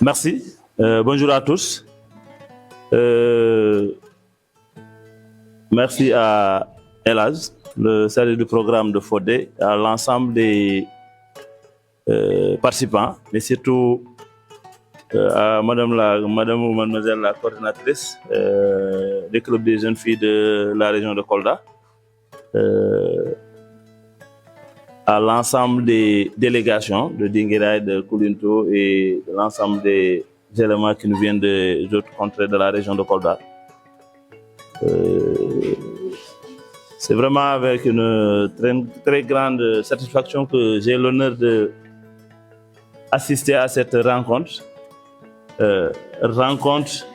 Merci. Bonjour à tous. Merci à Elaz, le chargé du programme de FODE, à l'ensemble des participants, mais surtout à madame ou mademoiselle la coordinatrice des clubs des jeunes filles de la région de Kolda, à l'ensemble des délégations de Dinguiraye, de Koulinto et de l'ensemble des éléments qui nous viennent des autres contrées de la région de Kolda. C'est vraiment avec une très grande satisfaction que j'ai l'honneur d'assister à cette rencontre. Rencontre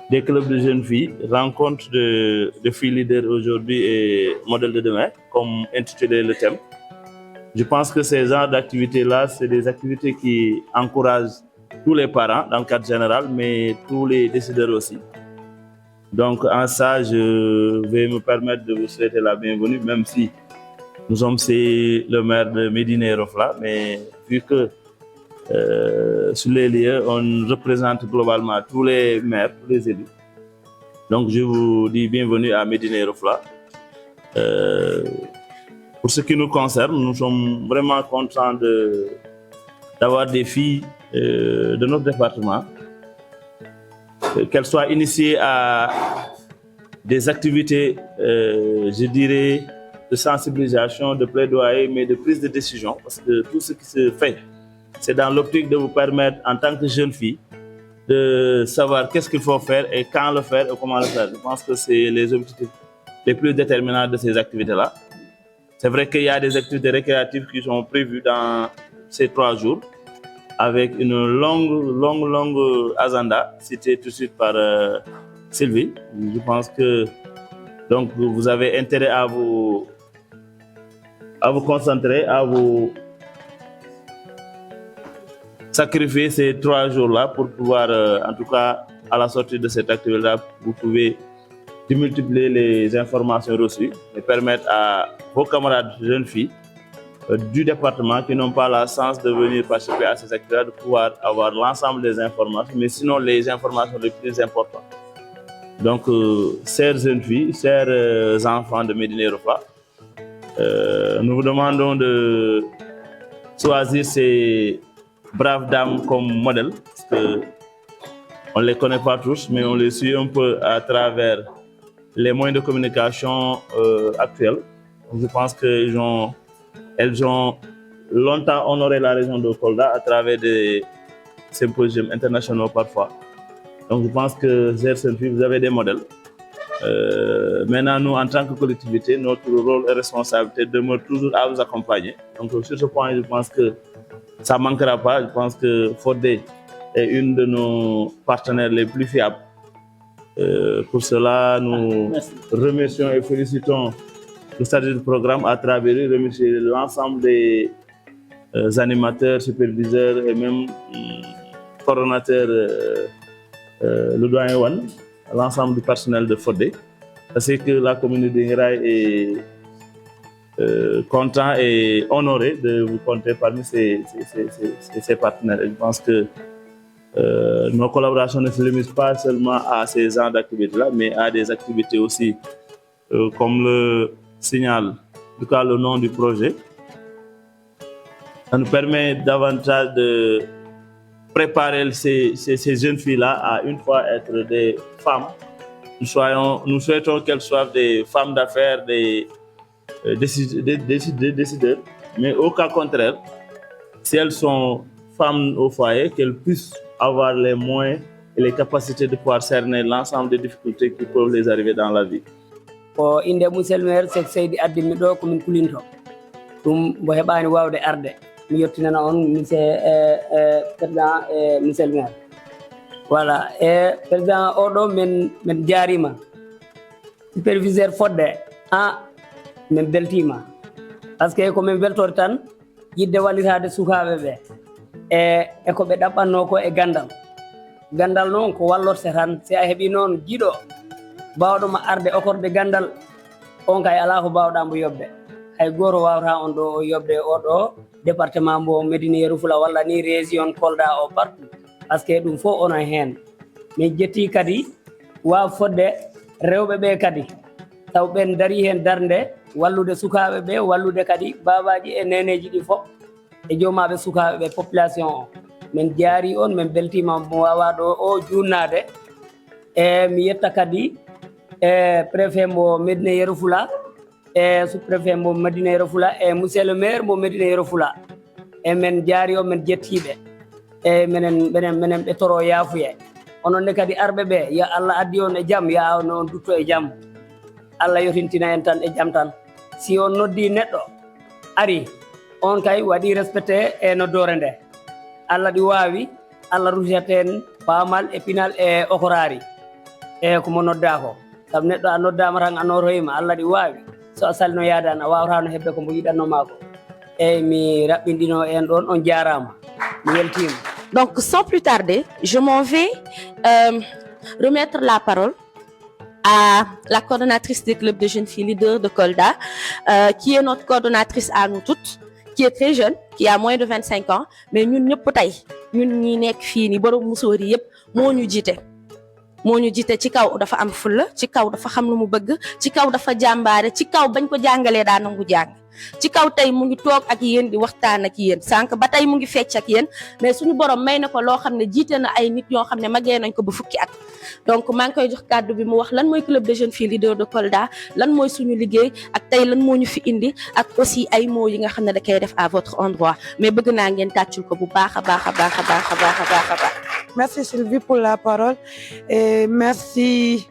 des clubs de jeunes filles, rencontre de filles leaders aujourd'hui et modèles de demain, comme intitulé le thème. Je pense que ces genres d'activités-là, c'est des activités qui encouragent tous les parents dans le cadre général, mais tous les décideurs aussi. Donc, en ça, je vais me permettre de vous souhaiter la bienvenue, même si nous sommes le maire de Médina Yoro Fula, mais vu que sur les lieux, on représente globalement tous les maires, tous les élus. Donc, je vous dis bienvenue à Médina Yoro Fula. Pour ce qui nous concerne, nous sommes vraiment contents d'avoir des filles de notre département, qu'elles soient initiées à des activités, je dirais, de sensibilisation, de plaidoyer, mais de prise de décision, parce que tout ce qui se fait, c'est dans l'optique de vous permettre, en tant que jeune fille, de savoir qu'est-ce qu'il faut faire et quand le faire et comment le faire. Je pense que c'est les objectifs les plus déterminants de ces activités-là. C'est vrai qu'il y a des activités récréatives qui sont prévues dans ces 3 jours, avec une longue agenda citée tout de suite par Sylvie. Je pense que donc vous avez intérêt à vous concentrer, à vous sacrifier ces 3 jours-là pour pouvoir, en tout cas, à la sortie de cette activité-là, vous pouvez démultiplier les informations reçues et permettre à vos camarades jeunes filles du département qui n'ont pas la chance de venir participer à ces activités de pouvoir avoir l'ensemble des informations, mais sinon les informations les plus importantes. Donc, chères jeunes filles, chers enfants de Médina Yoro Fula, nous vous demandons de choisir ces braves dames comme modèles, parce qu'on ne les connaît pas tous, mais on les suit un peu à travers les moyens de communication actuels. Donc, je pense qu'elles ont longtemps honoré la région de Kolda à travers des symposiums internationaux parfois. Donc je pense que, chers filles, vous avez des modèles. Maintenant, nous, en tant que collectivité, notre rôle et responsabilité demeure toujours à vous accompagner. Donc sur ce point, je pense que ça ne manquera pas. Je pense que FODE est une de nos partenaires les plus fiables. Pour cela, nous remercions et félicitons le chargé du programme à travers lui, remercier l'ensemble des animateurs, superviseurs et même coordonnateurs, le doyen Wan, l'ensemble du personnel de FODE. C'est que la commune de Dinguiraye est content et honoré de vous compter parmi ces partenaires. Et je pense que nos collaborations ne se limitent pas seulement à ces genres d'activités-là, mais à des activités aussi comme le signale, en tout cas le nom du projet. Ça nous permet davantage de préparer ces jeunes filles-là à une fois être des femmes. Nous souhaitons qu'elles soient des femmes d'affaires, des décideurs, mais au cas contraire, si elles sont femmes au foyer, qu'elles puissent avoir les moyens et les capacités de pouvoir cerner l'ensemble des difficultés qui peuvent les arriver dans la vie. ko inde monsieur le maire Seck Seydi addimi ɗo komin Koulinto ɗum mo heɓani wawde arde mi yettinana on monsieur président monsieur le maire voilà e président oɗo men jaarima superviseur FODE min beltima par ce que komin weltore tan yidde wallitade sukaɓe ɓe e ko ɓe ɗaɓɓanno ko e gandal noon ko wallorte tan si a heeɓi noon jiiɗo bawɗoma arde okorde gandal on kay ala ko bawɗamo yobde hay goto wawata on ɗo yobde oɗo département mbo Médina Yoro Fula walla ni région Kolda o partout par ce que ɗum fof onon heen min jetti kadi waaw fodde rewɓe ɓe kadi taw ɓen dari heen darnde wallude sukaaɓe ɓe wallude kadi babaji e neneji ɗi fof e jomaɓe sukaaɓe ɓe population o min jaari on min beltima mo wawa ɗo o junnade e mi yetta kadi e préfet mo Médina Yoro Fula e sous préfet mo Médina Yoro Fula e monsieur le maire mo Médina Yoro Fula e min jaari o min jettiɓe e minen ɓe toro yaafuye ononne kadi arɓe ɓe ya Allah addi on e jaam ya on dutto e jaam Allah yotintina en tan e jaam tan si on noddi neɗɗo ari on kay waɗi respecté e noddore nde Allah ɗi wawi Allah rutitaten pamal e pinal e okorari e komo nodda ko sabu neɗɗo a noddama tan a noroyima Allah ɗi wawi so a salino yaadani a wawatano hebde ko mbo yiɗannoma ko eyyi mi raɓɓinɗino en ɗon on jarama mi weltima. Donc sans plus tarder je m'en vais remettre la parole à la coordonnatrice des clubs de jeunes filles leaders de Kolda qui est notre coordonnatrice à nous toutes qui est très jeune qui a moins de 25 ans mais ñun ñëpp tey ñun ñi nekk fii ni borom musóor yi yëpp moo ñu jiite ci kaw dafa am fulla ci kaw dafa xam lu mu bëgg ci kaw dafa jàmbaare ci kaw bañ ko jàngalee daa nangu jàng ci kaw tey mu ngi toog ak yéen di waxtaan ak yéen sànq ba tey mu ngi fecc ak yéen mais suñu borom may na ko loo xam ne jiite na ay nit yoo xam ne magee nañ ko ba fukki at donc maa ngi koy jox kàddu bi mu wax lan mooy club de jeunes filles leaders de Kolda lan mooy suñu liggéey ak tey lan moo ñu fi indi ak aussi ay mots yi nga xam ne da koy def à votre endroit mais bëgg naa ngeen tàccul ko bu baax a baax a baax a baax a baax a baax a baax. Merci Sylvie pour la parole et merci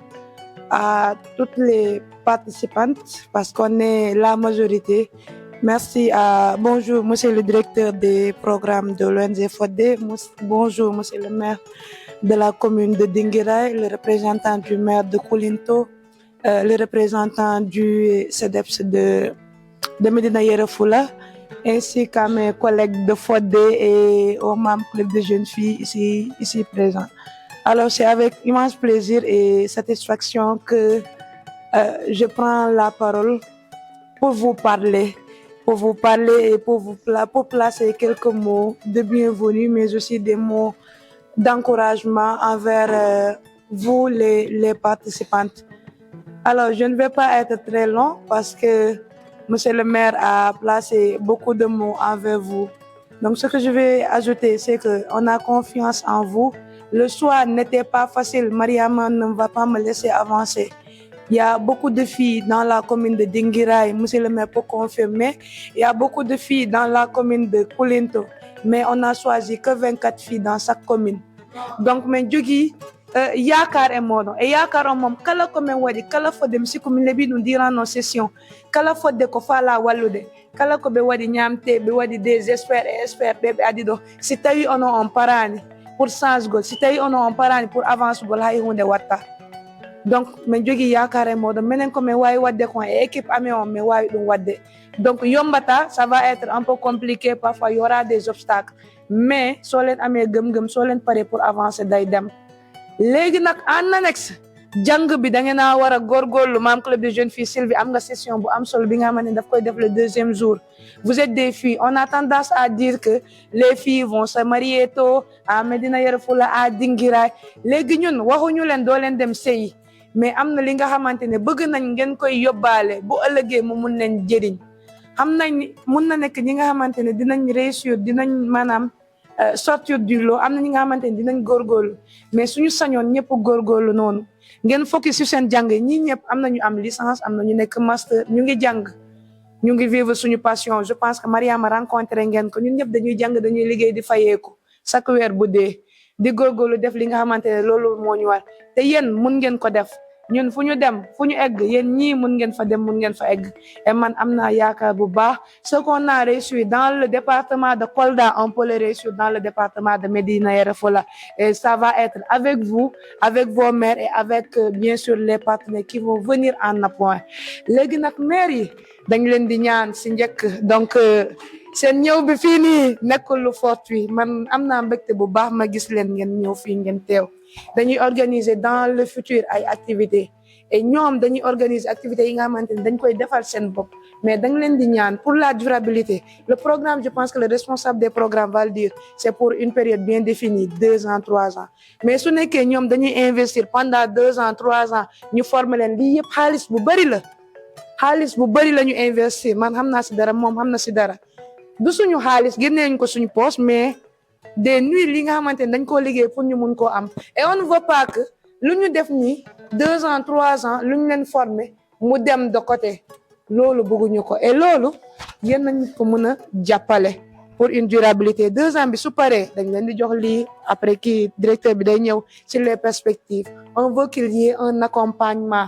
à toutes les participantes parce qu'on est la majorité. Merci bonjour monsieur le directeur des programmes de l'ONG Fodé, bonjour monsieur le maire de la commune de Dinguiraye, le représentant du maire de Koulinto, le représentant du CEDEPS de Médina Yoro Fula, ainsi qu'à mes collègues de Fodé et aux membres du club de jeunes filles ici présents. Alors c'est avec immense plaisir et satisfaction que je prends la parole pour vous parler et pour placer quelques mots de bienvenue, mais aussi des mots d'encouragement envers vous les participantes. Alors je ne vais pas être très long parce que monsieur le maire a placé beaucoup de mots envers vous. Donc ce que je vais ajouter, c'est qu'on a confiance en vous. Le choix n'était pas facile. Mariama ne va pas me laisser avancer. Il y a beaucoup de filles dans la commune de Dinguiraye, monsieur le maire peut confirmer. Il y a beaucoup de filles dans la commune de Koulinto, mais on a choisi que 24 filles dans chaque commune. Donc, men jogi yaakaar e moɗon e yaakaar on mom kala komin waɗi kala fodde mi sikku min leeɓi ɗum durant nos sessions kala fodde ko faala wallude kala ko ɓe waɗi ñamte ɓe waɗi des experts et experts ɓe adi ɗo si tawi onon on parani pour changegol si tawi onon on parani pour avancegol hay hunde watta. Donc min jogui yaakaar e moɗon minen komin wawi wadde kon e équipe amen on min wawi ɗum wadde. Donc yombata ça va être un peu compliqué, parfois il y aura des obstacles, mais soo leen amee gëm-gëm soo leen paree pour avancer day dem. Léegi nag en annexe jàng bi da ngeen a war a góorgóorlu maam club de jeunes filles Sylvie am nga session bu am solo bi nga xamante ne daf koy def le deuxième jour. Vous êtes des filles, on a tendance à dire que les filles vont se marier tôt à Médina Yoro Fula à Dinguiraye. Léegi ñun waxuñu leen doo leen dem sëyi, mais am na li nga xamante ne bëgg nañ ngeen koy yóbbaale bu ëllëgee mu mun leen jëriñ. Xam nañ mun na nekk ñi nga xamante ne dinañ réussir dinañ maanaam sortir du lot, am na ñi nga xamante ne dinañ góorgóorlu mais suñu sañoon ñëpp góorgóorlu noonu ngeen focus sur seen jàng ñi ñëpp am na ñu am licence am na ñu nekk master ñu ngi jàng ñu ngi vivre suñu passion. Je pense que Mariama rencontré ngeen ko ñun ñëpp dañuy jàng dañuy liggéey di fayeeku chaque weer bu dee di góorgóorlu def li nga xamante ne loolu moo ñu war te yéen mun ngeen ko def. ñun fu ñu dem fu ñu egg yéen ñii mun ngeen fa dem mun ngeen fa egg et man am naa yaakaar bu baax ce qu'on a réussi dans le département de Kolda on peut le réussir dans le département de Médina Yoro Fula et ça va être avec vous, avec vos maires et avec bien sûr les partenaires qui vont venir en appoint. Léegi nag maire yi dañ leen di ñaan si njëkk donc seen ñëw bi fii nii nekkul lu fortuit man am naa mbégte bu baax ma gis leen ngeen ñëw fii ngeen teew. Dañuy organiser dans le futur ay activités et ñoom dañuy organiser activités yi nga xamante ne dañ koy defal seen bopp mais dañ leen di ñaan pour la durabilité le programme je pense que le responsable des programmes va le dire c'est pour une période bien définie 2 ans 3 ans mais su nekkee ñoom dañuy investir pendant 2 ans 3 ans ñu former leen lii yëpp xaalis bu bëri la ñu investir man xam naa si dara moom xam na si dara du suñu xaalis génneeñ ko suñu poche mais des nuits li nga xamante ne dañ koo liggéey pour ñu mun koo am et on ne veut pas que lu ñu def nii 2 ans 3 ans lu ñu leen former mu dem de côté loolu bëgguñu ko et loolu yéen nañ ko mën a jàppale pour une durabilité 2 ans bi su paree dañ leen di jox lii après kii directeur bi day ñëw sur les perspectives on veut qu'il y ait un accompagnement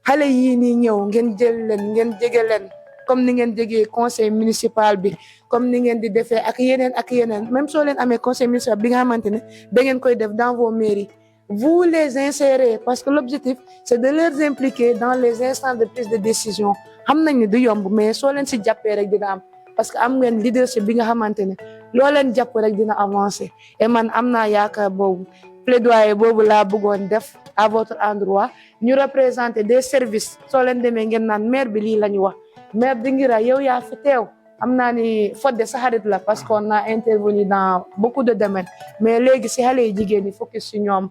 xale yii nii ñëw ngeen jël leen ngeen jege leen comme ni ngeen jegee conseil municipal bi comme ni ngeen di defee ak yeneen même soo leen amee conseil municipal bi nga xamante ne da ngeen koy def dans vos mairies vous les insérez parce que l'objectif c'est de les impliquer dans les instances de prise de décision xam nañ ne du yomb mais soo leen si jàppee rek dina am parce que am ngeen leadership bi nga xamante ne loo leen jàpp rek dina avancer et man am naa yaakaar boobu plaidoyer boobu laa bëggoon def à votre endroit ñu représenter des services soo leen demee ngeen naan maire bi lii la ñu wax maire Dinguira yow yaa fi teew am naa ni Fodé sa xarit la parce qu'on a intervenu dans beaucoup de domaines mais léegi si xale yi jigéen ñi focus si ñoom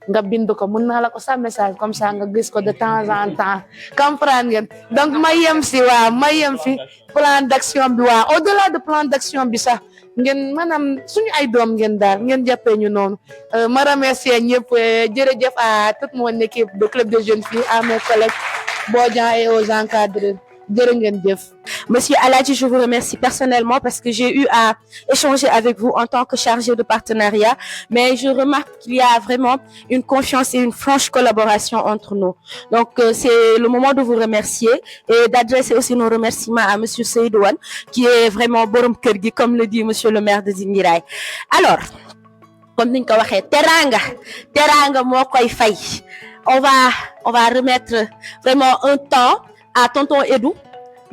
nga bind ko mën naa la ko sa message comme ça nga gis ko de temps en temps comprendre ngeen donc ma yem fi plan d'action bi waaw au-delà de plan d'action bi sax ngeen maanaam suñu ay doom ngeen daal ngeen jàppee ñu noonu ma remercier ñëpp jërëjëf à toute mon équipe de club de jeunes filles à mes collègues Bodian et aux encadreurs jërë ngeen jëf. Monsieur Aladji, je vous remercie personnellement parce que j'ai eu à échanger avec vous en tant que chargé de partenariat, mais je remarque qu'il y a vraiment une confiance et une franche collaboration entre nous. Donc, c'est le moment de vous remercier et d'adresser aussi nos remerciements à monsieur Seydou Wane, qui est vraiment borom kër gi, comme le dit monsieur le maire de Dinguiraye. Alors, comme niñ ko waxee, teranga moo koy fay. On va remettre vraiment un temps à tonton Edou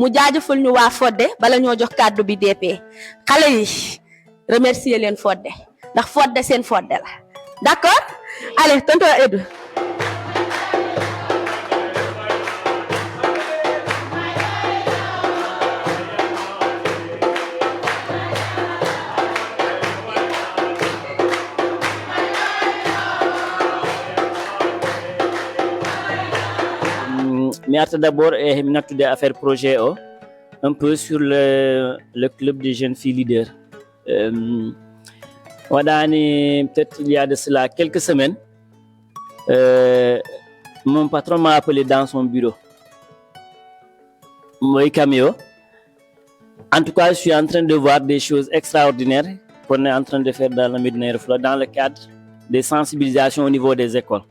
mu jaajëfal ñu waa Fodé bala ñoo jox kàddu bi DP xale yi remercier leen Fodé ndax Fodé seen Fodé la d'accord allez tonton Edou. Mi arta d'abord e mi nattude affaire projet o un peu sur le club des jeunes filles leaders. Waɗani peut-être il y a de cela quelques semaines, mon patron m'a appelé dans son bureau. Moi, Cameo. En tout cas, je suis en train de voir des choses extraordinaires qu'on est en train de faire dans la Médina Yoro Foulah dans le cadre des sensibilisations au niveau des écoles.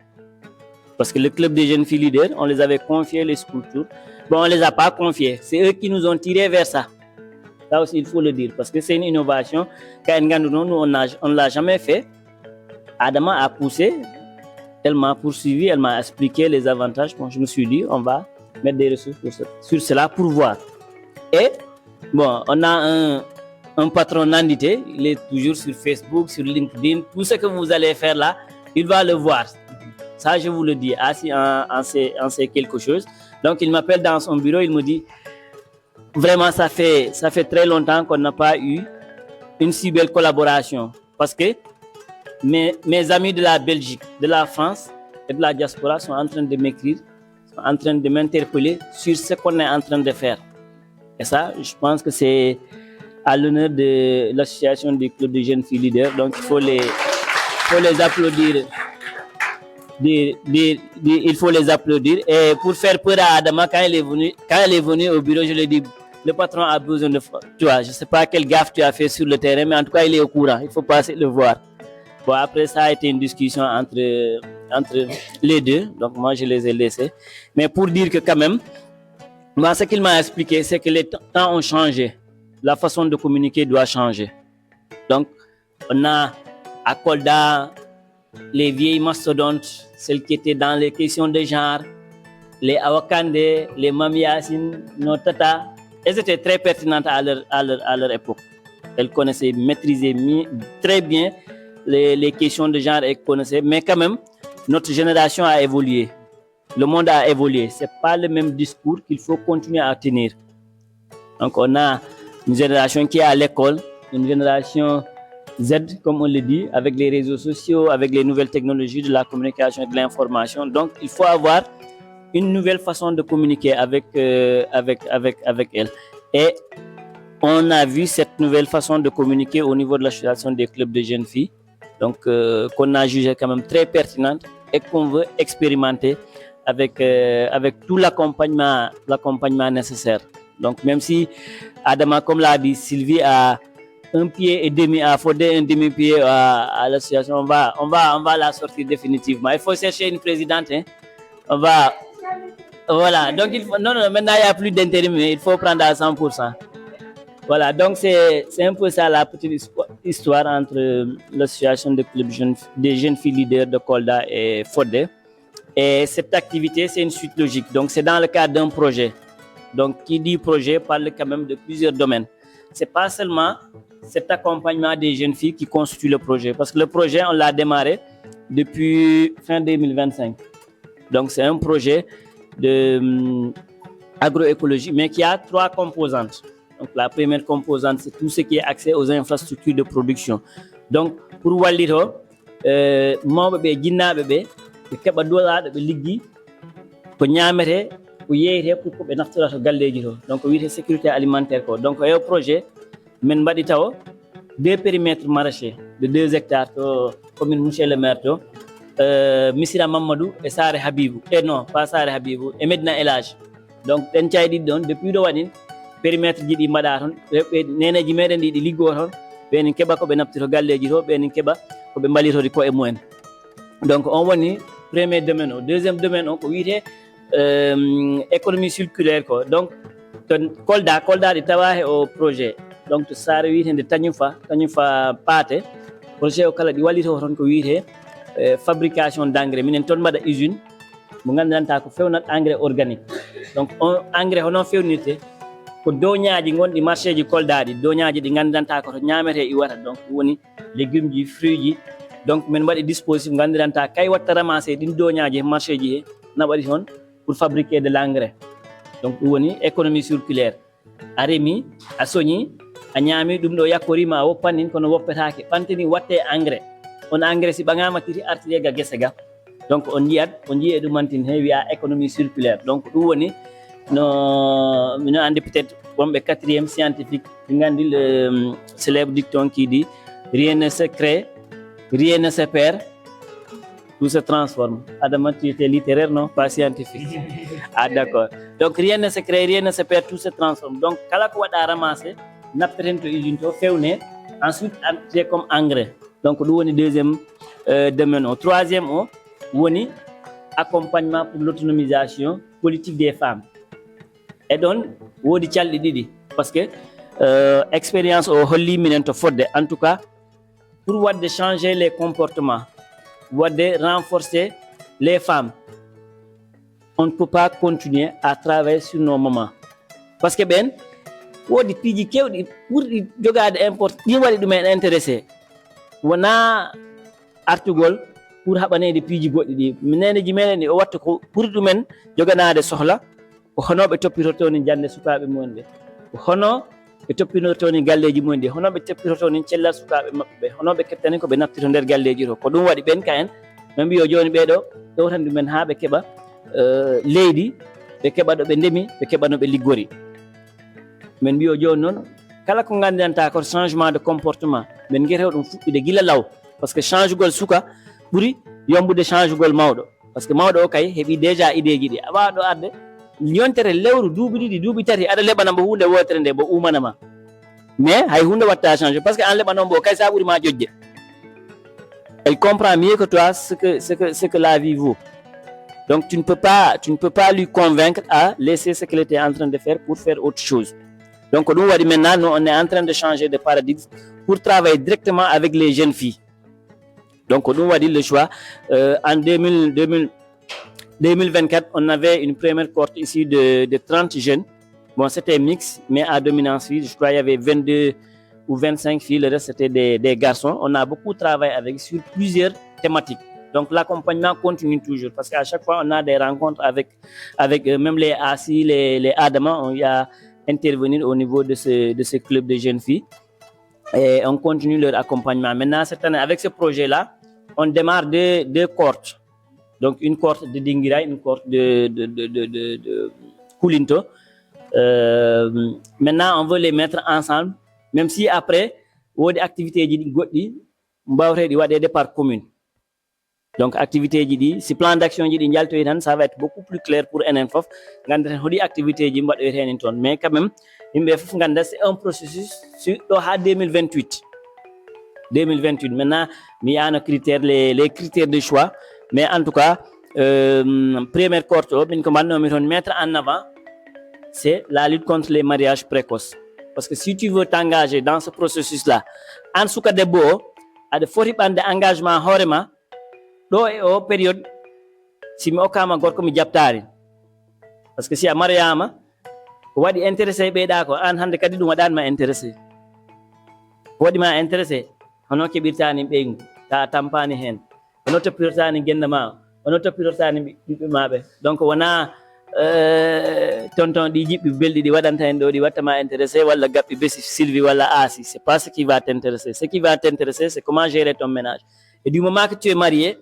Parce que le club des jeunes filles leaders, on les avait confié les school tours. Bon, on les a pas confiés. C'est eux qui nous ont tirés vers ça. Ça aussi, il faut le dire. Parce que c'est une innovation. Nous, on ne l'a jamais fait. Adama a poussé. Elle m'a poursuivi. Elle m'a expliqué les avantages. Bon, je me suis dit, on va mettre des ressources sur cela pour voir. Et, bon, on a un patron Nandité. Il est toujours sur Facebook, sur LinkedIn. Tout ce que vous allez faire là, il va le voir. Ça, je vous le dis, assis en sait quelque chose. Donc, il m'appelle dans son bureau, il me dit, vraiment, ça fait très longtemps qu'on n'a pas eu une si belle collaboration. Parce que mes amis de la Belgique, de la France et de la diaspora sont en train de m'écrire, sont en train de m'interpeller sur ce qu'on est en train de faire. Et ça, je pense que c'est à l'honneur de l'association des clubs de jeunes filles leaders. Donc, il faut les applaudir. Il faut les applaudir. Et pour faire peur à Adama, quand il est venu au bureau, je lui ai dit, le patron a besoin de... Tu vois, je ne sais pas quelle gaffe tu as fait sur le terrain, mais en tout cas, il est au courant. Il faut passer le voir. Bon, après, ça a été une discussion entre les deux. Donc, moi, je les ai laissés. Mais pour dire que quand même, moi, ce qu'il m'a expliqué, c'est que les temps ont changé. La façon de communiquer doit changer. Donc, on a à Kolda les vieilles mastodontes, celles qui étaient dans les questions de genre, les Awakande, les Mamiassine, nos tatas, elles étaient très pertinentes à leur époque. Elles connaissaient, maîtrisaient très bien les questions de genre, elles connaissaient, mais quand même, notre génération a évolué. Le monde a évolué. Ce n'est pas le même discours qu'il faut continuer à tenir. Donc, on a une génération qui est à l'école, une génération Z, comme on le dit, avec les réseaux sociaux, avec les nouvelles technologies de la communication et de l'information. Donc, il faut avoir une nouvelle façon de communiquer avec elle. Et on a vu cette nouvelle façon de communiquer au niveau de l'association des clubs de jeunes filles, donc qu'on a jugé quand même très pertinente et qu'on veut expérimenter avec tout l'accompagnement nécessaire. Donc même si Adama, comme l'a dit Sylvie, a un pied et demi à Fodé, un demi-pied à l'association, on va la sortir définitivement. Il faut chercher une présidente, hein. Voilà, donc maintenant il n'y a plus d'intérim, mais il faut prendre à 100%. Voilà, donc c'est un peu ça la petite histoire entre l'association des jeunes filles leaders de Kolda et Fodé. Et cette activité, c'est une suite logique. Donc c'est dans le cadre d'un projet. Donc qui dit projet parle quand même de plusieurs domaines. C'est pas seulement cet accompagnement des jeunes filles qui constitue le projet, parce que le projet, on l'a démarré depuis fin 2025. Donc c'est un projet de agroécologie, mais qui a 3 composantes. Donc la première composante, c'est tout ce qui est accès aux infrastructures de production. Donc pour Waliro, mawɓe ɓe jinnaɓe ɓe keɓa dolaɗo ɓe liggi ko ñamete ko yeyete pour ko ɓe naftira to galleji to. Donc wiyete sécurité alimentaire ko. Donc e projet min mbaɗi taw 2 périmètres maraîchers de 2 hectares to commune monsieur le maire to Missira Mamadou et Sare Habibou. Et non, pas Sare Habibou, et Medina Elage. Donc ɗen cayɗi ɗon depuis ɗo waɗin périmètre ji ɗi mbaɗa toon neneji meɗen ɗi liggo toon ɓenin keɓa koɓe naftito galleji to, ɓenin keɓa koɓe mbalitori koye mumen. Donc on woni premier domaine o. Deuxième domaine o ko wiyete économie circulaire ko. Donc to Kolda ɗi tawa he o projet. Donc to sare wiyetende Tagnoufa Paté, projet o kala ɗi wallito toon ko wiyete fabrication d' engrais. Minen toon mbaɗa usine mo ngandanta ko fewnat engrais organique. Donc on engrais hono fewnirte ko doñaji gonɗi marché ji Kolda ɗi, doñaji ɗi gandanta ko to ñamete iwata. Donc woni légumes ji, fruits ji. Donc min mbaɗi dispositif gandiranta kay watta ramasser ɗin doñaji e marché ji he na waɗi toon pour fabriquer de l' engrais. Donc ɗum woni économie circulaire. A remi, a soñi, a ñaami ɗum ɗo yakkorima a woppanin kono woppetake, ɓantini watte engrais. On engrais si ɓagama tiri artiri ga guese ga. Donc on jiiye ɗumantin he wiya économie circulaire. Donc ɗum woni no mino andi peut-être wonɓe 4e scientifique ɗi gandi le célèbre dicton qui dit rien ne se crée, rien ne se perd, tout se transforme. Adama, tu étais littéraire, non? Pas scientifique. Ah d'accord. Donc rien ne se crée, rien ne se perd, tout se transforme. Donc kala ko waɗa ramasser nappeten to usine to fewne, ensuite c'est comme engrais. Donc ɗum woni deuxième domaine o. Troisième o woni accompagnement pour l'autonomisation politique des femmes. Et donc wodi calɗi ɗiɗi, parce que expérience o holli minen to Fodde, en tout cas pour wadde changer les comportements, wadde renforcer les femmes, on ne peut pas continuer à travailler sur nos mamans, parce que ɓen wodi piiji kewɗi ɓurɗi jogade importance, ɗi waɗi ɗumen intéressé wona artugol pour haɓanede piiji goɗɗi ɗi. Neneji meɗen ɗi o watta ko ɓuri ɗumen joganade sohla ko hono ɓe toppitoto ni jande sukaɓe mumen ɓe, ko hono ɓe toppinoto ni galleji mumen ɗi, hono ɓe toppitoto ni cellal sukaɓe maɓɓe ɓe, hono ɓe kettani ko ɓe naftito nder galleji to. Ko ɗum waɗi ɓen ka en ɓe mbiyo joni ɓeɗo ɗowtan ɗumen ha ɓe keɓa leydi, ɓe keɓa ɗo ɓe ndemi, ɓe keɓa no ɓe liggori. Min mbiyo joni noon kala ko gandanta ko changement de comportement min gueto ɗum fuɗɗide gila law, par ce que changegol suka ɓuuri yombude changegol mawɗo, par ce que mawɗo o kay heeɓi déjà idée ji ɗi. A wawa ɗo arde yontere lewru duuɓi ɗiɗi duuɓi tati aɗa leɓanamo hunde wotere nde bo umanama, mais hay hunde watta changer, parce que an leɓanombo kay sa ɓuuri ma ƴoƴƴe. Elle comprend mieux que toi ce que la vie vaut. Donc tu ne peux pas lui convaincre à laisser ce qu'elle était en train de faire pour faire autre chose. Donc maintenant nous on est en train de changer de paradigme pour travailler directement avec les jeunes filles. Donc nous on dit le choix en 2024 on avait une première cohorte ici de 30 jeunes. Bon, c'était mix mais à dominance fille, je crois il y avait 22 ou 25 filles, le reste c'était des garçons. On a beaucoup travaillé avec sur plusieurs thématiques. Donc l'accompagnement continue toujours, parce qu'à chaque fois on a des rencontres avec même les ASI, les Adama, il y a intervenir au niveau de ce club de jeunes filles. Et on continue leur accompagnement. Maintenant, cette année, avec ce projet-là, on démarre deux cohortes. Donc, une cohorte de Dinguiraye, une cohorte de Koulinto. Maintenant, on veut les mettre ensemble, même si après, il y a des activités qui sont par commune. Donc, activité si plan d'action ça va être beaucoup plus clair pour NNFOF. Activité mais quand même, c'est un processus sur 2028. 2028. Maintenant, il y a les critères de choix. Mais en tout cas, première cohorte, mettre en avant, c'est la lutte contre les mariages précoces. Parce que si tu veux t'engager dans ce processus-là, en tout cas, à de fortes engagement, dans période, si je suis comme Japtari. Parce que si à Mariama, wadi intéressé, d'accord, en hande kadi dum wadan ma intéressé. Wadi ma intéressé, hono kebirtani be ta tampani hen. Hono to pirtani gendama, hono to pirtani bibbe mabe. Donc wana tonton di jibbi beldi di wadanta en do di watta ma intéressé wala gabbi besi Sylvie wala Asi, c'est pas ce qui va t'intéresser. Ce qui va t'intéresser, c'est comment gérer ton ménage. Et du moment que tu es marié,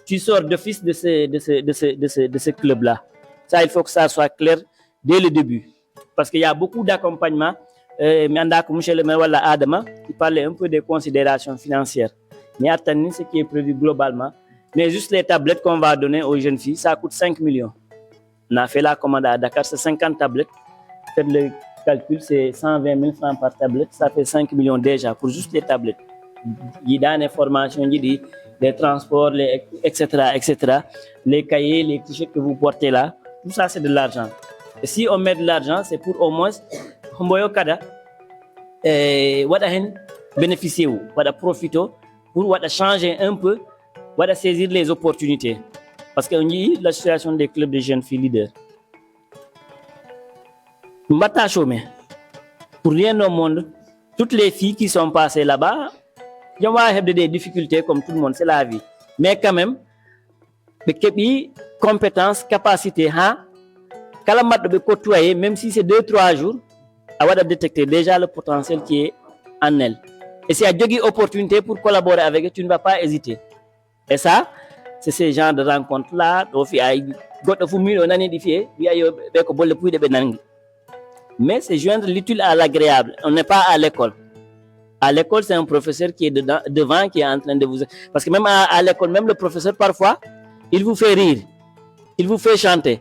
tu sors d'office de ce club-là. Ça, il faut que ça soit clair dès le début. Parce qu'il y a beaucoup d'accompagnement. Monsieur le maire Walla Adama, il parlait un peu des considérations financières. Mais attendez ce qui est prévu globalement. Mais juste les tablettes qu'on va donner aux jeunes filles, ça coûte 5 millions. On a fait la commande à Dakar, c'est 50 tablettes. Faites le calcul, c'est 120 000 francs par tablette. Ça fait 5 millions déjà pour juste les tablettes. Il y a des formations, les transports, etc. Les cahiers, les t-shirts que vous portez là, tout ça c'est de l'argent. Et si on met de l'argent, c'est pour au moins bénéficier ou profiter pour changer un peu, saisir les opportunités. Parce qu'on dit l'association des clubs de jeunes filles leaders. Pour rien au monde, toutes les filles qui sont passées là-bas, il y a des difficultés comme tout le monde, c'est la vie. Mais quand même, les compétences, capacités, même si c'est 2-3 jours, on va détecter déjà le potentiel qui est en elle. Et s'il y a des opportunités pour collaborer avec eux, tu ne vas pas hésiter. Et ça, c'est ce genre de rencontres-là. Mais c'est joindre l'utile à l'agréable. On n'est pas à l'école. À l'école, c'est un professeur qui est devant, qui est en train de vous... Parce que même à l'école, même le professeur, parfois, il vous fait rire. Il vous fait chanter.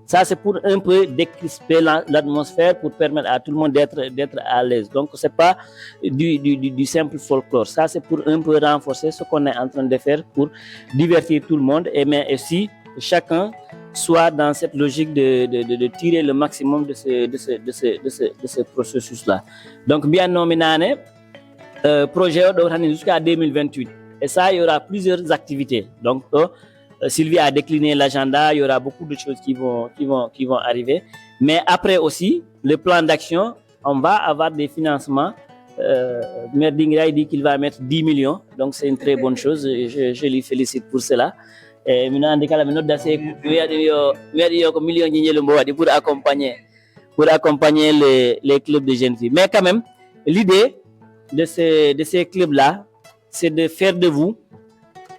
Ça, c'est pour un peu décrisper l'atmosphère, pour permettre à tout le monde d'être à l'aise. Donc, ce n'est pas du simple folklore. Ça, c'est pour un peu renforcer ce qu'on est en train de faire pour divertir tout le monde. Mais aussi, chacun soit dans cette logique de tirer le maximum de ce processus-là. Donc, bien nommé, projet jusqu'à 2028. Et ça, il y aura plusieurs activités. Donc, Sylvie a décliné l'agenda, il y aura beaucoup de choses qui vont arriver. Mais après aussi, le plan d'action, on va avoir des financements. Maire Dinguiraye dit qu'il va mettre 10 millions. Donc, c'est une très bonne chose. Je lui félicite pour cela. Et maintenant, pour accompagner les clubs de jeunes filles. Mais quand même, l'idée de ces clubs-là, c'est de faire de vous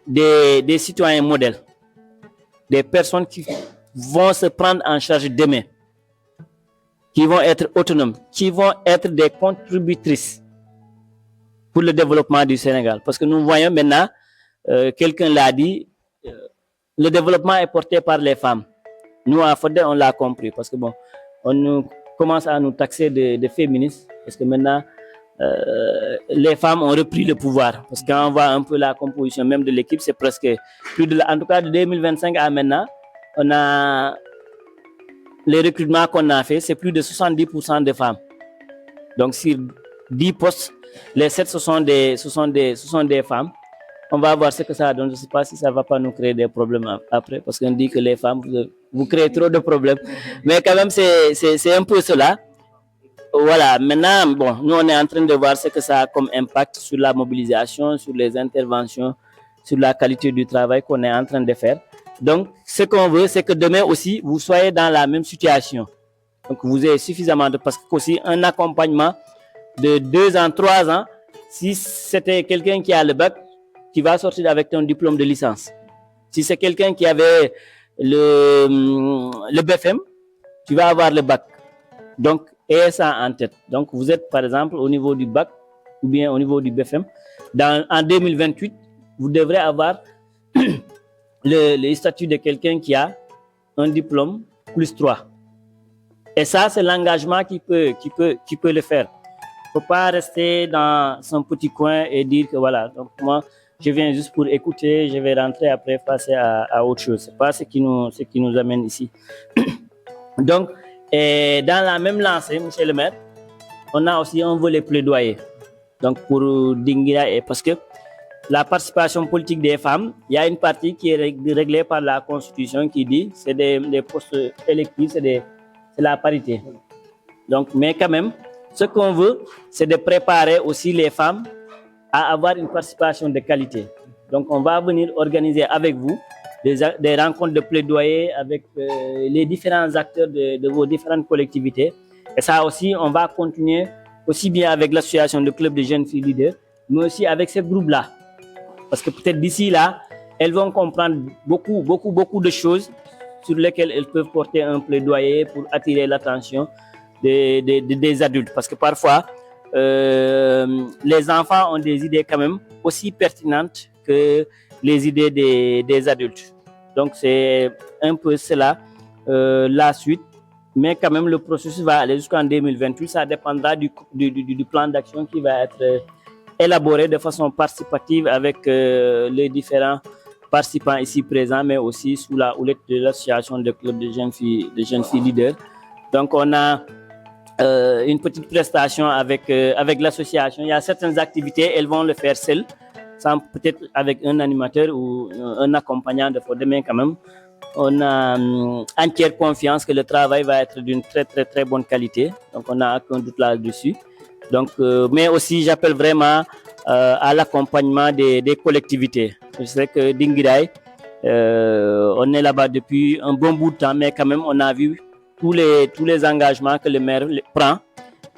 des citoyens modèles, des personnes qui vont se prendre en charge demain, qui vont être autonomes, qui vont être des contributrices pour le développement du Sénégal. Parce que nous voyons maintenant, quelqu'un l'a dit, le développement est porté par les femmes. Nous, à Fodé, on l'a compris. Parce que bon, on commence à nous taxer de féministes. Parce que maintenant, les femmes ont repris le pouvoir. Parce que quand on voit un peu la composition même de l'équipe, c'est presque plus de... En tout cas, de 2025 à maintenant, on a... Les recrutements qu'on a fait, c'est plus de 70% de femmes. Donc, sur 10 postes, les 7, ce sont des femmes. On va voir ce que ça donne. Je ne sais pas si ça ne va pas nous créer des problèmes après, parce qu'on dit que les femmes, vous créez trop de problèmes. Mais quand même, c'est un peu cela. Voilà, maintenant, bon, nous, on est en train de voir ce que ça a comme impact sur la mobilisation, sur les interventions, sur la qualité du travail qu'on est en train de faire. Donc, ce qu'on veut, c'est que demain aussi, vous soyez dans la même situation. Donc vous avez suffisamment de, parce que aussi un accompagnement de 2 ans, 3 ans, si c'était quelqu'un qui a le bac, qui va sortir avec un diplôme de licence. Si c'est quelqu'un qui avait le BFM, tu vas avoir le bac. Donc, ayez ça en tête. Donc, vous êtes par exemple au niveau du bac ou bien au niveau du BFM. En 2028, vous devrez avoir le statut de quelqu'un qui a un diplôme plus 3. Et ça, c'est l'engagement qui peut le faire. Il ne faut pas rester dans son petit coin et dire que voilà, donc moi, je viens juste pour écouter, je vais rentrer après passer à autre chose. Ce n'est pas ce qui nous amène ici. Donc, dans la même lancée, monsieur le maire, on a aussi un volet plaidoyer. Donc, pour Dinguiraye, parce que la participation politique des femmes, il y a une partie qui est réglée par la Constitution qui dit que c'est des postes électifs, c'est la parité. Donc, mais quand même, ce qu'on veut, c'est de préparer aussi les femmes à avoir une participation de qualité. Donc, on va venir organiser avec vous des rencontres de plaidoyer avec les différents acteurs de vos différentes collectivités. Et ça aussi, on va continuer aussi bien avec l'association de clubs de jeunes filles leaders, mais aussi avec ces groupes-là. Parce que peut-être d'ici là, elles vont comprendre beaucoup de choses sur lesquelles elles peuvent porter un plaidoyer pour attirer l'attention des adultes. Parce que parfois, les enfants ont des idées quand même aussi pertinentes que les idées des adultes. Donc c'est un peu cela la suite. Mais quand même, le processus va aller jusqu'en 2028. Ça dépendra du plan d'action qui va être élaboré de façon participative avec les différents participants ici présents, mais aussi sous la houlette de l'association de clubs de jeunes filles leaders. Donc on a une petite prestation avec l'association. Il y a certaines activités, elles vont le faire seules, sans peut-être avec un animateur ou un accompagnant de demain quand même. On a entière confiance que le travail va être d'une très bonne qualité. Donc on n'a aucun doute là-dessus. Donc, mais aussi j'appelle vraiment à l'accompagnement des collectivités. Je sais que Dinguiraye, on est là-bas depuis un bon bout de temps, mais quand même on a vu tous les engagements que le maire prend,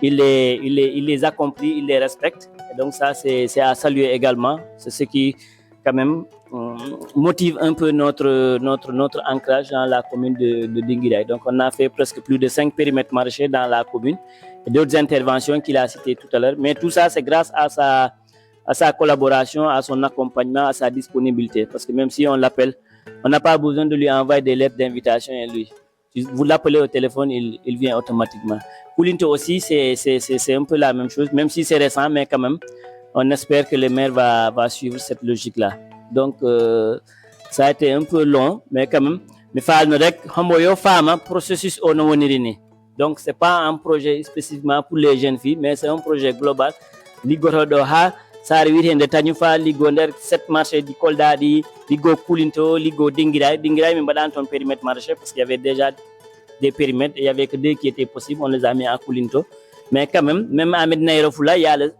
il les accomplit, il les respecte. Et donc ça, c'est à saluer également. C'est ce qui, quand même, motive un peu notre ancrage dans la commune de Dinguiraye. Donc on a fait presque plus de 5 périmètres maraîchers dans la commune et d'autres interventions qu'il a citées tout à l'heure. Mais tout ça, c'est grâce à sa collaboration, à son accompagnement, à sa disponibilité. Parce que même si on l'appelle, on n'a pas besoin de lui envoyer des lettres d'invitation et lui. Vous l'appelez au téléphone, il vient automatiquement. Koulinto aussi, c'est un peu la même chose, même si c'est récent, mais quand même, on espère que le maire va suivre cette logique-là. Donc, ça a été un peu long, mais quand même, il faut que processus au Nowonirini. Donc, ce n'est pas un projet spécifiquement pour les jeunes filles, mais c'est un projet global. Ligorodoha, ça arrive de Tanyufa, Ligonder, 7 marchés du Kolda, Ligo Koulinto, Ligo Dinguiraye. Dinguiraye, mais dans ton périmètre marché, parce qu'il y avait déjà des périmètres, il n'y avait que 2 qui étaient possibles, on les a mis à Koulinto. Mais quand même à Medina Yoro-Fula, il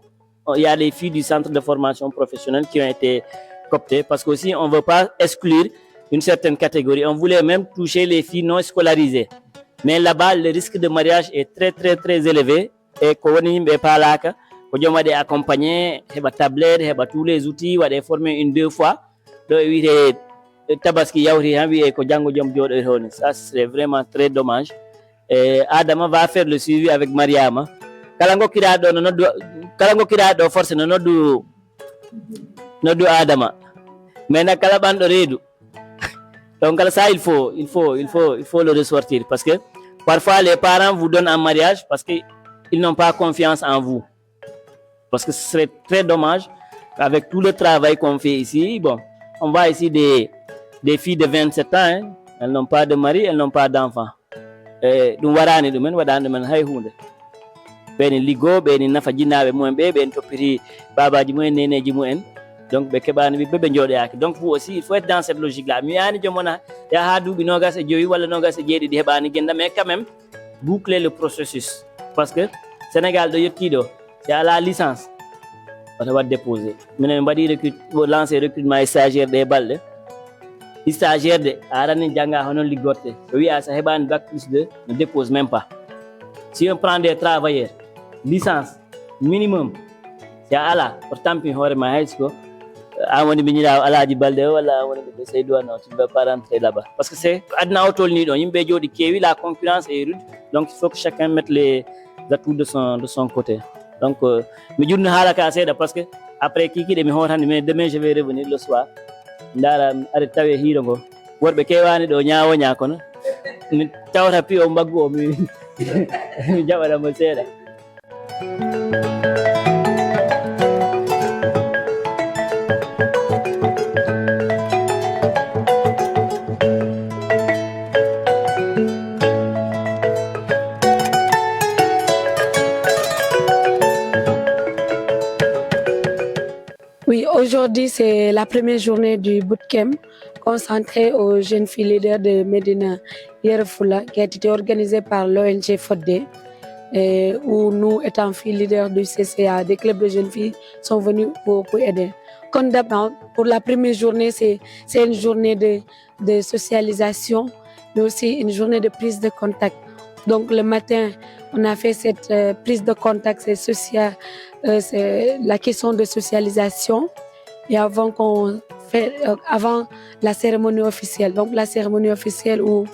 y a les filles du centre de formation professionnelle qui ont été coptées, parce qu'aussi, on ne veut pas exclure une certaine catégorie. On voulait même toucher les filles non scolarisées. Mais là-bas, le risque de mariage est très élevé. Et quand on est pas là, quand on est accompagné, il y a tablette, il y a tous les outils, il y a formé 1-2 fois. Donc, ça serait vraiment très dommage. Et Adama va faire le suivi avec Mariama. Kalango kirado force no do Adama. Mais na kalabando redu. Donc ça il faut le ressortir parce que parfois les parents vous donnent en mariage parce qu'ils n'ont pas confiance en vous. Parce que ce serait très dommage avec tout le travail qu'on fait ici. Bon, on voit ici des filles de 27 ans, hein, elles n'ont pas de mari, elles n'ont pas d'enfant. Dum warani dum wadande men hay hunde. Beni ligo beni nafa jinaabe mumen be ben topiri babaji mumen neneji mumen. Donc be kebani be jode yak. Donc vous aussi il faut être dans cette logique là. Mi yani jomona ya ha dubi nogas e joyi wala nogas e jeedi di hebani genda mais quand même boucler le processus parce que Sénégal do yottido c'est à la licence. On va déposer. Menen badi lancer recrutement stagiaire des balde. Stagiaire de arani janga hono ligorte. Oui à sa hebani bac plus 2 ne dépose même pas. Si on prend des travailleurs, licence minimum, c'est à la, pour tampi horema high school, à mon avis, Alhaji Balde wala wala Seydouane, tu ne vas pas rentrer là-bas. Parce que c'est adna otol ni don, yimbe jodi kewi, la concurrence est rude, donc il faut que chacun mette les atouts de son côté. Donc, mais je ne sais pas parce que après qui de mais demain je vais revenir le soir. Ndara arrêter hiro go. Worbe kewani do nyaawo nyakono. Ni tawra pi o mbaggo o mi jabara mo seeda. Oui, aujourd'hui, c'est la première journée du bootcamp consacré aux jeunes filles leaders de Medina Yerefoula qui a été organisée par l'ONG FODE, où nous, étant filles leaders du CCA, des clubs de jeunes filles sont venus pour aider. Comme d'habitude, pour la première journée, c'est une journée de socialisation, mais aussi une journée de prise de contact. Donc le matin, on a fait cette prise de contact, c'est la question de socialisation et avant la cérémonie officielle. Donc la cérémonie officielle où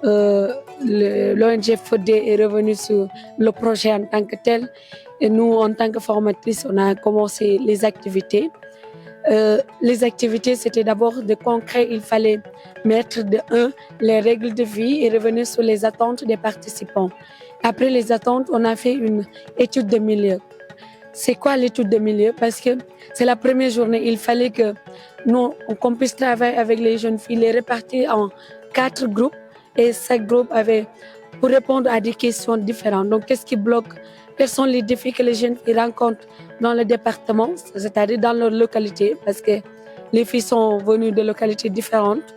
l'ONG FODE est revenu sur le projet en tant que tel et nous, en tant que formatrices, on a commencé les activités. Les activités, c'était d'abord de concret. Il fallait mettre les règles de vie et revenir sur les attentes des participants. Après les attentes, on a fait une étude de milieu. C'est quoi l'étude de milieu? Parce que c'est la première journée. Il fallait que nous, qu'on puisse travailler avec les jeunes filles, les répartir en 4 groupes et chaque groupe avait pour répondre à des questions différentes. Donc, qu'est-ce qui bloque? Quels sont les défis que les jeunes filles rencontrent dans le département, c'est-à-dire dans leur localité, parce que les filles sont venues de localités différentes.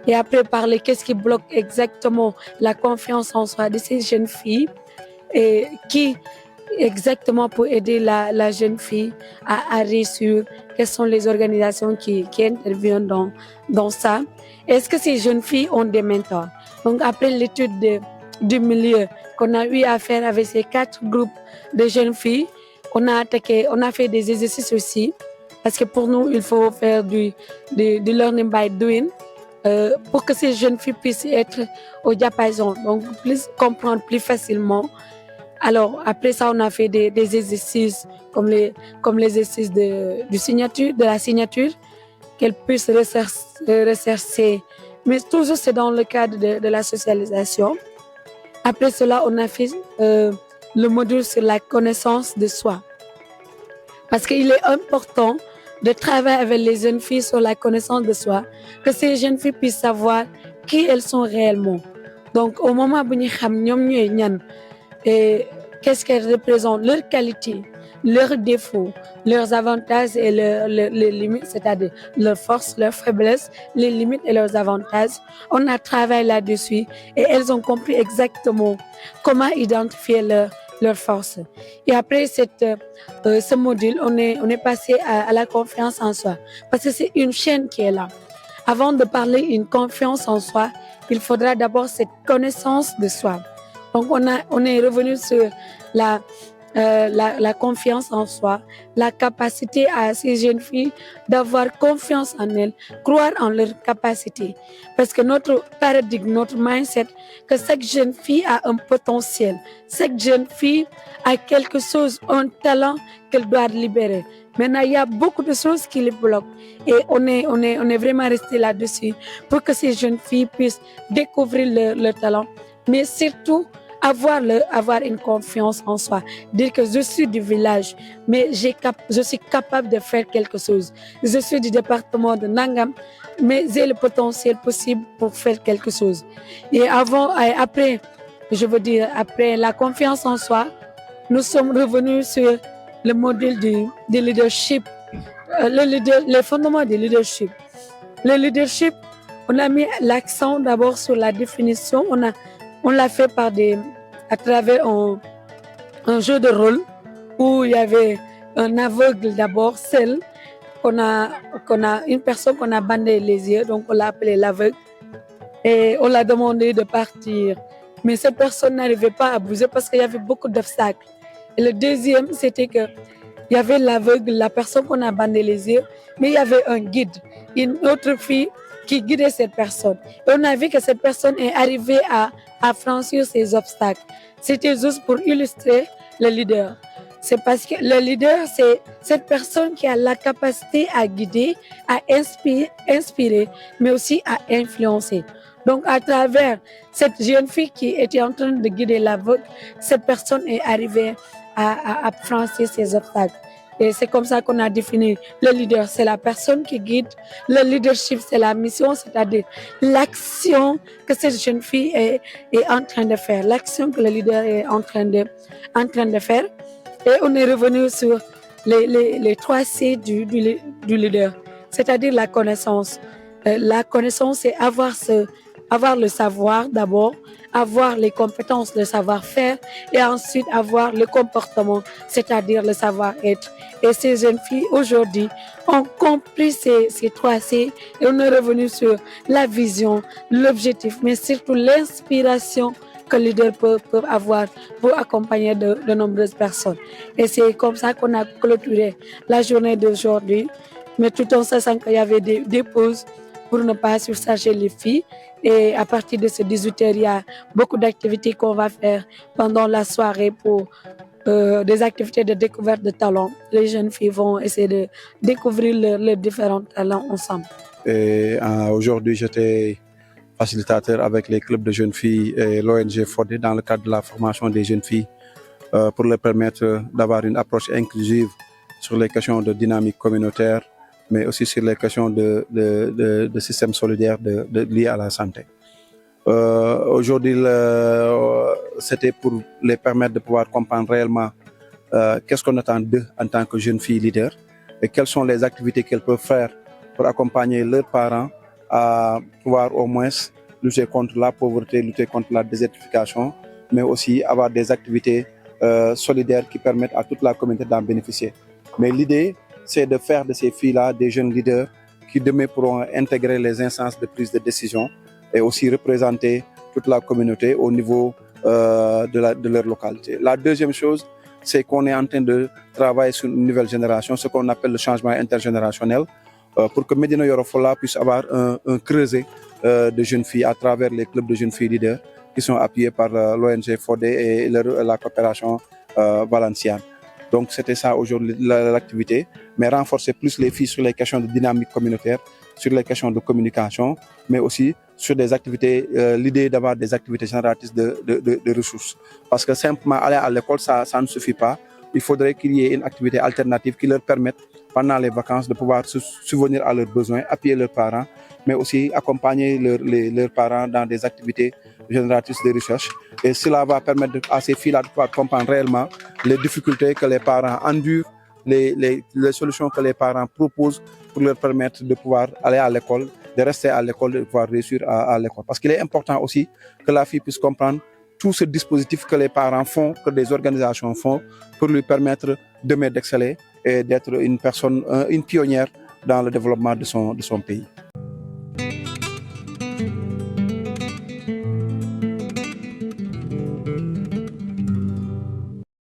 Et après, parler qu'est-ce qui bloque exactement la confiance en soi de ces jeunes filles et qui exactement pour aider la jeune fille à réussir, quelles sont les organisations qui interviennent dans ça. Est-ce que ces jeunes filles ont des mentors? Donc, après l'étude du milieu qu'on a eu à faire avec ces 4 groupes de jeunes filles, on a fait des exercices aussi, parce que pour nous, il faut faire du learning by doing pour que ces jeunes filles puissent être au diapason, donc comprendre plus facilement. Alors, après ça, on a fait des exercices comme l'exercice de la signature, qu'elles puissent rechercher. Mais toujours, c'est dans le cadre de la socialisation. Après cela, on a fait le module sur la connaissance de soi. Parce qu'il est important de travailler avec les jeunes filles sur la connaissance de soi, que ces jeunes filles puissent savoir qui elles sont réellement. Donc, au moment où nous savons qu'est-ce qu'elles représentent, leurs qualités, leurs défauts, leurs avantages et leurs limites, c'est-à-dire leurs forces, leurs faiblesses, les limites et leurs avantages. On a travaillé là-dessus et elles ont compris exactement comment identifier leurs forces. Et après ce module, on est passé à la confiance en soi, parce que c'est une chaîne qui est là. Avant de parler d'une confiance en soi, il faudra d'abord cette connaissance de soi. Donc, on est revenu sur la confiance en soi, la capacité à ces jeunes filles d'avoir confiance en elles, croire en leurs capacités. Parce que notre paradigme, notre mindset, que chaque jeune fille a un potentiel, chaque jeune fille a quelque chose, un talent qu'elle doit libérer. Maintenant, il y a beaucoup de choses qui les bloquent et on est vraiment resté là-dessus pour que ces jeunes filles puissent découvrir leur talent, mais surtout avoir une confiance en soi, dire que je suis du village, mais je suis capable de faire quelque chose. Je suis du département de Nangam, mais j'ai le potentiel possible pour faire quelque chose. Et après la confiance en soi, nous sommes revenus sur le modèle du leadership, les fondements du leadership. Le leadership, on a mis l'accent d'abord sur la définition, on l'a fait à travers un jeu de rôle où il y avait un aveugle d'abord, seul, une personne qu'on a bandé les yeux, donc on l'a appelé l'aveugle. Et on l'a demandé de partir mais cette personne n'arrivait pas à bouger parce qu'il y avait beaucoup d'obstacles. Et le deuxième, c'était que il y avait l'aveugle, la personne qu'on a bandé les yeux, mais il y avait un guide, une autre fille qui guidait cette personne. Et on a vu que cette personne est arrivée à franchir ces obstacles. C'était juste pour illustrer le leader. C'est parce que le leader, c'est cette personne qui a la capacité à guider, à inspirer, mais aussi à influencer. Donc, à travers cette jeune fille qui était en train de guider l'aveugle, cette personne est arrivée à franchir ces obstacles. Et c'est comme ça qu'on a défini le leader, c'est la personne qui guide. Le leadership, c'est la mission, c'est-à-dire l'action que cette jeune fille est en train de faire, l'action que le leader est en train de faire. Et on est revenu sur les 3 C du leader, c'est-à-dire la connaissance. La connaissance, c'est avoir le savoir d'abord, avoir les compétences, le savoir-faire et ensuite avoir le comportement, c'est-à-dire le savoir-être. Et ces jeunes filles aujourd'hui ont compris ces 3 C et on est revenu sur la vision, l'objectif, mais surtout l'inspiration que les leaders peuvent avoir pour accompagner de nombreuses personnes. Et c'est comme ça qu'on a clôturé la journée d'aujourd'hui, mais tout en sachant qu'il y avait des pauses pour ne pas surcharger les filles. Et à partir de ce 18h, il y a beaucoup d'activités qu'on va faire pendant la soirée pour des activités de découverte de talents. Les jeunes filles vont essayer de découvrir leurs différents talents ensemble. Aujourd'hui, j'étais facilitateur avec les clubs de jeunes filles et l'ONG FODE dans le cadre de la formation des jeunes filles pour leur permettre d'avoir une approche inclusive sur les questions de dynamique communautaire, mais aussi sur les questions de système solidaire liés à la santé. Aujourd'hui, c'était pour les permettre de pouvoir comprendre réellement qu'est-ce qu'on attend d'eux en tant que jeunes filles leaders et quelles sont les activités qu'elles peuvent faire pour accompagner leurs parents à pouvoir au moins lutter contre la pauvreté, lutter contre la désertification, mais aussi avoir des activités solidaires qui permettent à toute la communauté d'en bénéficier. Mais l'idée, c'est de faire de ces filles-là des jeunes leaders qui demain pourront intégrer les instances de prise de décision et aussi représenter toute la communauté au niveau de leur localité. La deuxième chose, c'est qu'on est en train de travailler sur une nouvelle génération, ce qu'on appelle le changement intergénérationnel, pour que Médina Yoro Fula puisse avoir un creuset de jeunes filles à travers les clubs de jeunes filles leaders qui sont appuyés par l'ONG FODE et la coopération valenciane. Donc c'était ça aujourd'hui l'activité, mais renforcer plus les filles sur les questions de dynamique communautaire, sur les questions de communication, mais aussi sur des activités, l'idée d'avoir des activités génératrices de ressources. Parce que simplement aller à l'école, ça ne suffit pas. Il faudrait qu'il y ait une activité alternative qui leur permette, pendant les vacances, de pouvoir subvenir à leurs besoins, appuyer leurs parents, mais aussi accompagner leurs parents dans des activités génératrices de recherche. Et cela va permettre à ces filles-là de pouvoir comprendre réellement les difficultés que les parents endurent, les solutions que les parents proposent pour leur permettre de pouvoir aller à l'école, de rester à l'école, de pouvoir réussir à l'école. Parce qu'il est important aussi que la fille puisse comprendre tout ce dispositif que les parents font, que des organisations font, pour lui permettre demain d'exceller et d'être une personne, une pionnière dans le développement de son pays.